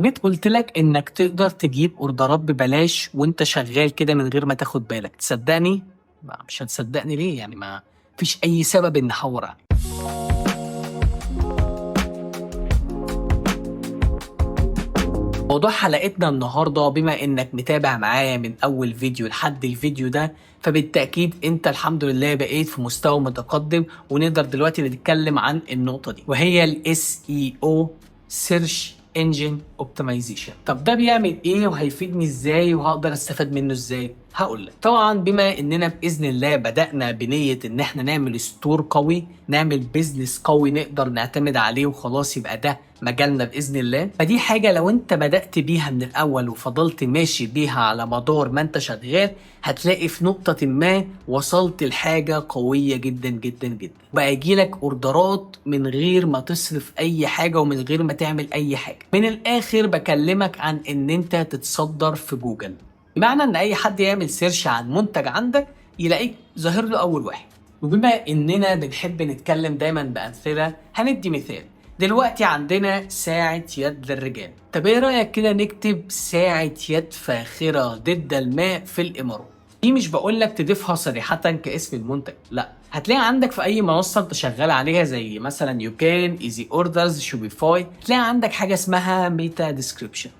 جيت قلت لك انك تقدر تجيب اوردرات ببلاش وانت شغال كده من غير ما تاخد بالك، تصدقني؟ مش هتصدقني ليه؟ يعني ما فيش اي سبب ان احور عليك. موضوع حلقتنا النهارده، بما انك متابع معايا من اول فيديو لحد الفيديو ده، فبالتأكيد انت الحمد لله بقيت في مستوى متقدم، ونقدر دلوقتي نتكلم عن النقطة دي وهي ال SEO Search Engine Optimization. طب ده بيعمل ايه وهيفيدني ازاي وهقدر استفاد منه ازاي؟ هقول لك. طبعا بما اننا باذن الله بدأنا بنية ان احنا نعمل ستور قوي، نعمل بيزنس قوي نقدر نعتمد عليه وخلاص، يبقى ده مجالنا باذن الله. فدي حاجه لو انت بدات بيها من الاول وفضلت ماشي بيها على مدار ما انت شغال، هتلاقي في نقطه ما وصلت لحاجه قويه جدا جدا جدا، بقى يجيلك اوردرات من غير ما تصرف اي حاجه ومن غير ما تعمل اي حاجه. من الاخر بكلمك عن ان انت تتصدر في جوجل، بمعنى ان اي حد يعمل سيرش عن منتج عندك يلاقيك ظاهر له اول واحد. وبما اننا بنحب نتكلم دايما بامثله، هندي مثال. دلوقتي عندنا ساعة يد للرجال، طب ايه رأيك كده نكتب ساعة يد فاخرة ضد الماء في الإمارات؟ دي مش بقولك تضيفها صريحة كاسم المنتج، لا، هتلاقي عندك في أي منصة أنت شغال عليها زي مثلا يوكان، ايزي اوردرز، شوبيفاي، تلاقي عندك حاجة اسمها ميتا ديسكريبشن.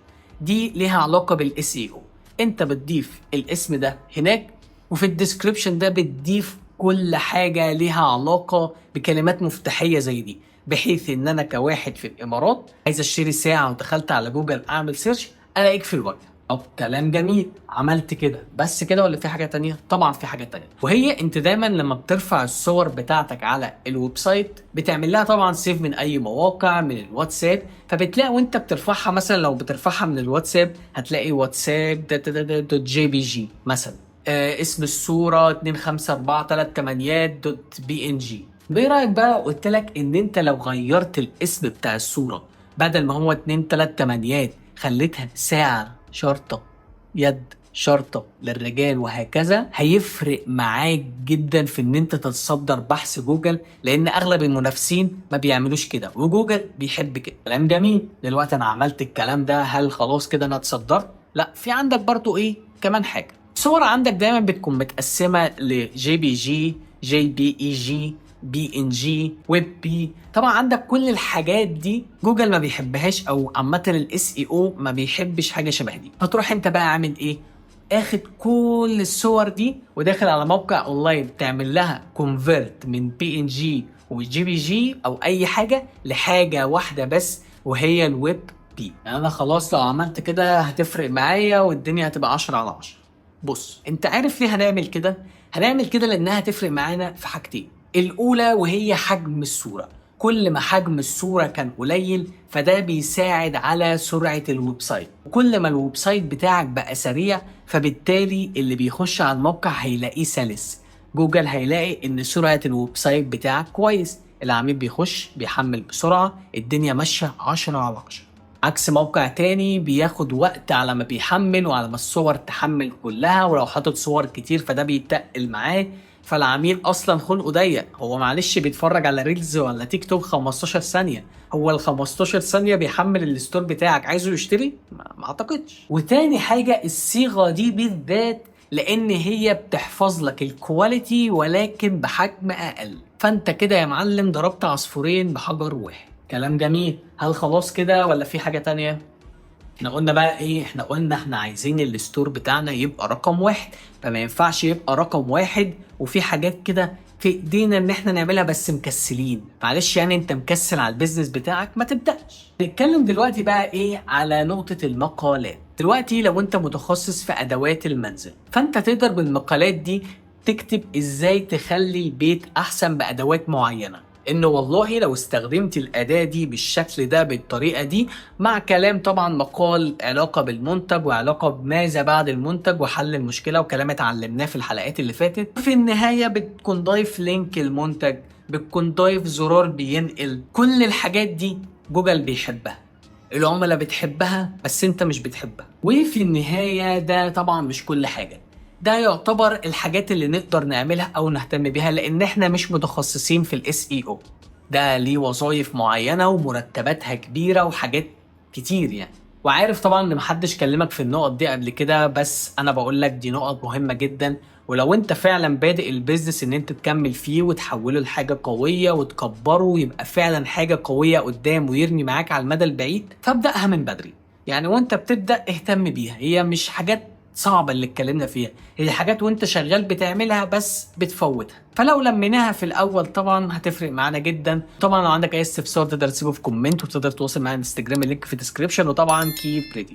دي ليها علاقة بالاس اي او. انت بتضيف الاسم ده هناك، وفي الديسكريبشن ده بتضيف كل حاجة ليها علاقة بكلمات مفتاحية زي دي، بحيث ان انا كواحد في الامارات عايز اشتري ساعة ودخلت على جوجل اعمل سيرش الاقيك في الوجه. طب كلام جميل، عملت كده بس كده ولا في حاجة تانية؟ طبعا في حاجة تانية، وهي انت دايما لما بترفع الصور بتاعتك على الويب سايت بتعمل لها طبعا سيف من اي مواقع، من الواتساب، فبتلاقي وانت بترفعها مثلا لو بترفعها من الواتساب هتلاقي واتساب دوت جي بي جي مثلا، اسم الصورة 254338.bng. ايه رايك بقى قلت لك ان انت لو غيرت الاسم بتاع الصورة، بدل ما هو 2 3 8 خليتها ساعة شرطة يد شرطة للرجال وهكذا، هيفرق معاك جدا في ان انت تتصدر بحث جوجل، لان اغلب المنافسين ما بيعملوش كده وجوجل بيحب كده. كلام جميل. دلوقتي انا عملت الكلام ده، هل خلاص كده انا اتصدرت؟ لا، في عندك برضو ايه كمان حاجة. الصور عندك دايما بتكون متقسمة لجي بي جي، جي بي اي جي، بي ان جي، ويب بي. طبعا عندك كل الحاجات دي جوجل ما بيحبهاش، او عامه الاس اي او ما بيحبش حاجه شبه دي. فتروح انت بقى عامل ايه؟ اخد كل الصور دي وداخل على موقع اونلاين تعمل لها كونفرت من بي ان جي وجي بي جي او اي حاجه لحاجه واحده بس، وهي الويب بي. يعني انا خلاص لو عملت كده هتفرق معايا والدنيا هتبقى 10 على 10. بص، انت عارف ليه هنعمل كده؟ هنعمل كده لانها هتفرق معانا في حاجتين. الاولى وهي حجم الصورة. كل ما حجم الصورة كان قليل فده بيساعد على سرعة الويب سايت، وكل ما الويب سايت بتاعك بقى سريع فبالتالي اللي بيخش على الموقع هيلاقيه سلس. جوجل هيلاقي ان سرعة الويب سايت بتاعك كويس، العميل بيخش بيحمل بسرعة، الدنيا ماشية 10 على 10. عكس موقع تاني بياخد وقت على ما بيحمل وعلى ما الصور تحمل كلها، ولو حاطط صور كتير فده بيتقل معاه، فالعميل اصلا خلقه ضيق. هو معلش بيتفرج على ريلز ولا تيك توك 15 ثانيه، هو ال 15 ثانيه بيحمل الستور بتاعك عايزه يشتري؟ ما اعتقدش. وتاني حاجه الصيغه دي بالذات، لان هي بتحفظ لك الكواليتي ولكن بحجم اقل، فانت كده يا معلم ضربت عصفورين بحجر واحد. كلام جميل. هل خلاص كده ولا في حاجة تانية؟ احنا قلنا بقى ايه؟ احنا قلنا احنا عايزين الستور بتاعنا يبقى رقم واحد، فما ينفعش يبقى رقم واحد وفي حاجات كده في ايدينا ان احنا نعملها بس مكسلين. معلش يعني انت مكسل على البيزنس بتاعك ما تبدأش. نتكلم دلوقتي بقى ايه على نقطة المقالات. دلوقتي لو انت متخصص في ادوات المنزل فانت تقدر بالمقالات دي تكتب ازاي تخلي البيت احسن بادوات معينة، انه والله لو استخدمت الاداة دي بالشكل ده بالطريقة دي، مع كلام طبعا مقال علاقة بالمنتج وعلاقة بماذا بعد المنتج وحل المشكلة وكلام اتعلمناه في الحلقات اللي فاتت. في النهاية بتكون ضايف لينك المنتج، بتكون ضايف زرار بينقل. كل الحاجات دي جوجل بيحبها، العملاء بتحبها، بس انت مش بتحبها. وفي النهاية ده طبعا مش كل حاجة، ده يعتبر الحاجات اللي نقدر نعملها او نهتم بيها، لان احنا مش متخصصين في الاس اي او. ده ليه وظائف معينة ومرتباتها كبيرة وحاجات كتير يعني. وعارف طبعا ان محدش كلمك في النقط دي قبل كده، بس انا بقول لك دي نقط مهمة جدا. ولو انت فعلا بادئ البيزنس ان انت تكمل فيه وتحوله لحاجة قوية وتكبره ويبقى فعلا حاجة قوية قدام ويرمي معاك على المدى البعيد، فابدأها من بدري. يعني وانت بتبدأ اهتم بيها، هي مش حاجات صعبة اللي اتكلمنا فيها، هي حاجات وانت شغال بتعملها بس بتفوتها. فلو لميناها في الاول طبعا هتفرق معانا جدا. طبعا لو عندك اي استفسار تقدر تسيبه في كومنت، وتقدر تتواصل معايا على انستجرام، اللينك في الديسكريبشن. وطبعا كيب ريدي.